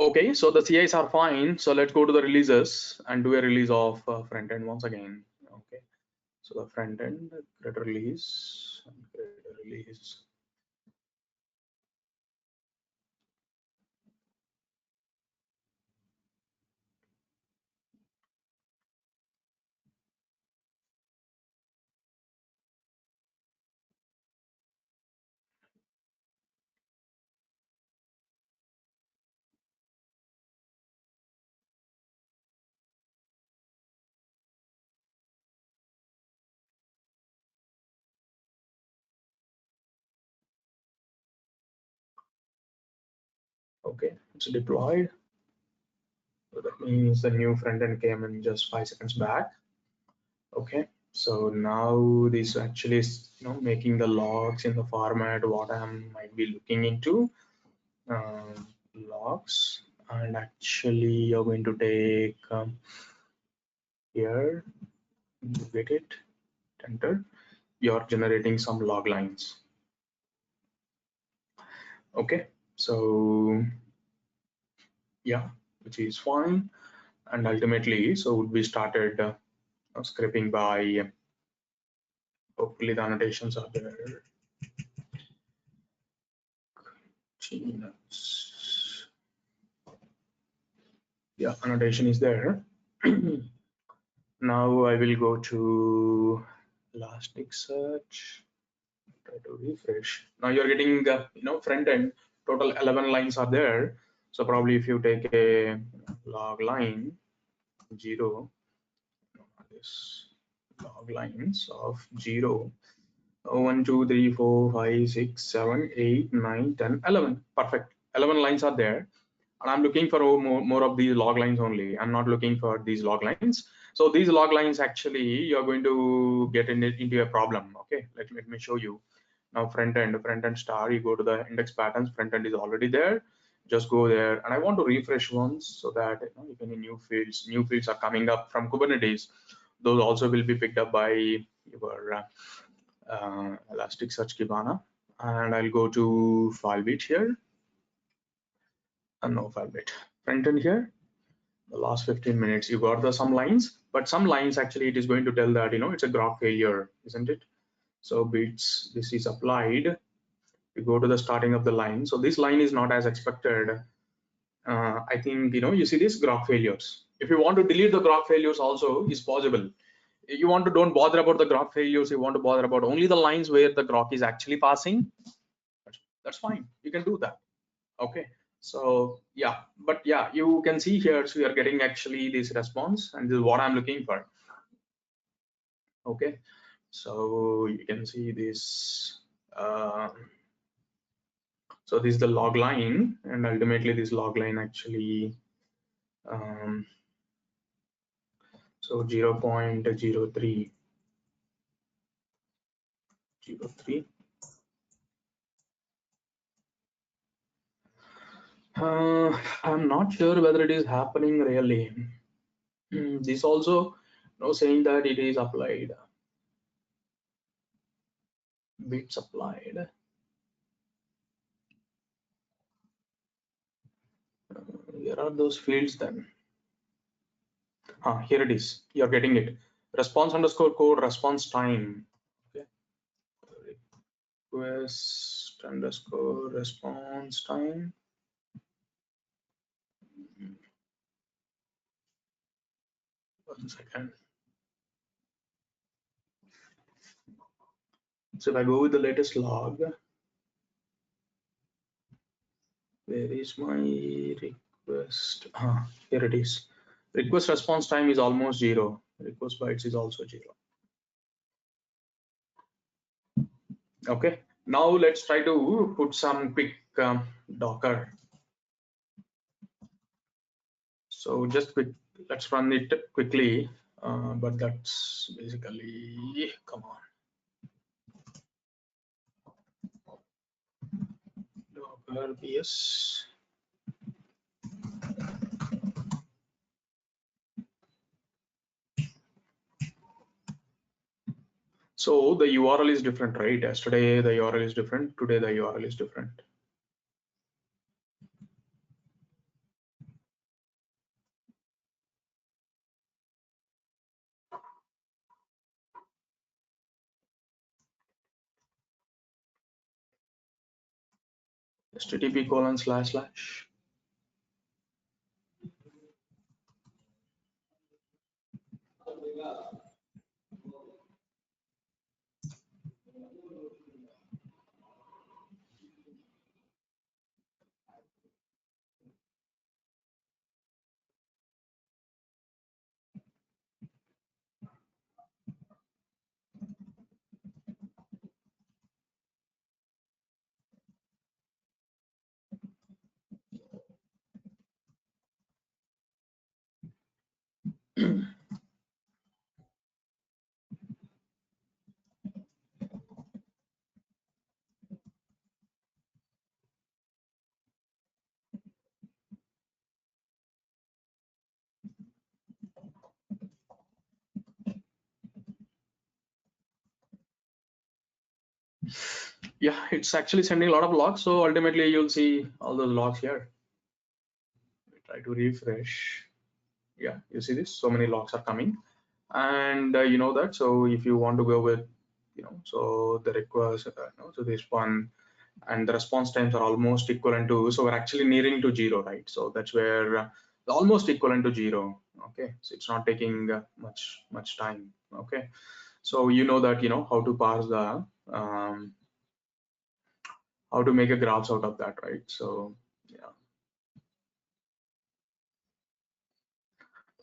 Okay, so the CIs are fine. So let's go to the releases and do a release of front end once again. Okay, so the front end create a release and create a release. Okay, it's deployed. So that means the new front end came in just 5 seconds back. Okay, so now this actually is making the logs in the format what I might be looking into. Logs, and actually you're going to take here, you get it, enter. You're generating some log lines. Okay, so yeah, which is fine. And ultimately, so we started scraping by. Hopefully the annotations are there. Yeah, annotation is there. Now I will go to Elasticsearch. Try to refresh. Now you're getting front end total 11 lines are there. So probably if you take a log line 0, this log lines of 0, 1 2 3 4 5 6 7 8 9 10 11, perfect, 11 lines are there. And I'm looking for more of these log lines only. I'm not looking for these log lines. So these log lines actually you're going to get into a problem. Okay, let me show you. Now front end star, you go to the index patterns, front end is already there. Just go there, and I want to refresh once so that if any new fields are coming up from Kubernetes, those also will be picked up by your Elasticsearch Kibana. And I'll go to FileBit here, and no FileBit. Front end here, the last 15 minutes, you got some lines, but some lines actually it is going to tell that it's a graph failure, isn't it? So bits, this is applied. You go to the starting of the line. So this line is not as expected. I think you see these graph failures. If you want to delete the graph failures also is possible. You want to don't bother about the graph failures. You want to bother about only the lines where the graph is actually passing. That's fine. You can do that. Okay. So yeah, but yeah, you can see here. So you are getting actually this response, and this is what I'm looking for. Okay. So you can see this. So this is the log line, and ultimately this log line actually so 0.03. I'm not sure whether it is happening really. This also saying that it is applied, bits applied. Where are those fields then? Here it is. You're getting it. Response underscore code response time. Okay. Request underscore response time. One second. So if I go with the latest log, where is my request? Here it is. Request response time is almost 0. Request bytes is also 0. Okay. Now let's try to put some quick Docker. So just let's run it quickly. But that's basically, come on. Docker PS. So the URL is different, right? Yesterday the URL is different. Today the URL is different. http:// Yeah, it's actually sending a lot of logs, so ultimately you'll see all those logs here. Try to refresh. Yeah, you see this, so many logs are coming, and you know that. So if you want to go with, so the request, so this one and the response times are almost equivalent to, so we're actually nearing to 0, right? So that's where almost equivalent to 0. Okay, so it's not taking much time. Okay, so you know that, how to parse the how to make a graphs out of that, right? So yeah,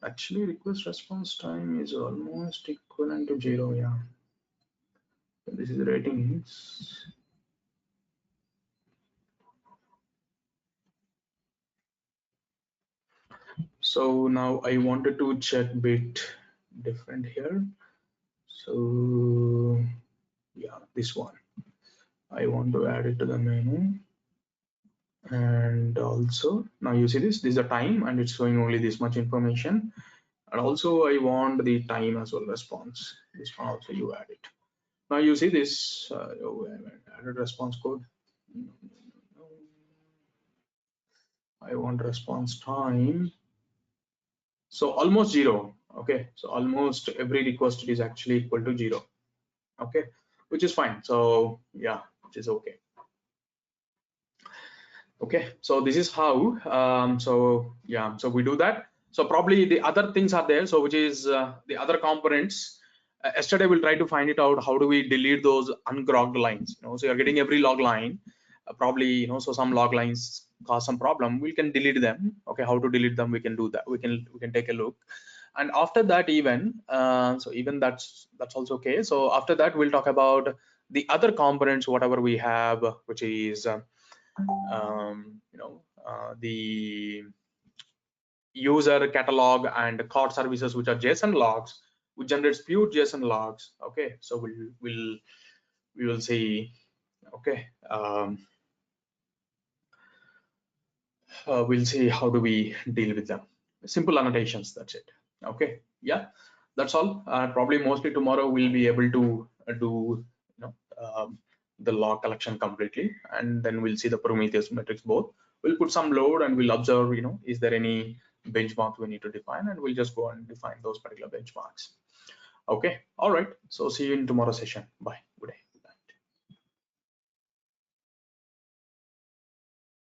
actually request response time is almost equivalent to 0. Yeah, this is ratings. So now I wanted to check bit different here. So yeah, this one I want to add it to the menu. And also now you see this is the time, and it's showing only this much information. And also I want the time as well, response. This one also you add it. Now you see this, oh, I haven't added response code. I want response time. So almost 0. Okay, so almost every request is actually equal to 0. Okay, which is fine. So yeah, which is okay. Okay, so this is how so yeah, so we do that. So probably the other things are there, so which is the other components. Yesterday we'll try to find it out, how do we delete those ungrogged lines, so you're getting every log line, probably, so some log lines cause some problem, we can delete them. Okay, how to delete them, we can do that, we can take a look. And after that, even so even that's also okay. So after that we'll talk about the other components, whatever we have, which is the user catalog and card services, which are JSON logs, which generates pure JSON logs. Okay, so we will see. Okay, we'll see how do we deal with them. Simple annotations. That's it. Okay, yeah, that's all. Probably mostly tomorrow we'll be able to do the log collection completely, and then we'll see the Prometheus metrics both. We'll put some load and we'll observe, is there any benchmarks we need to define, and we'll just go and define those particular benchmarks. Okay, all right. So see you in tomorrow's session. Bye.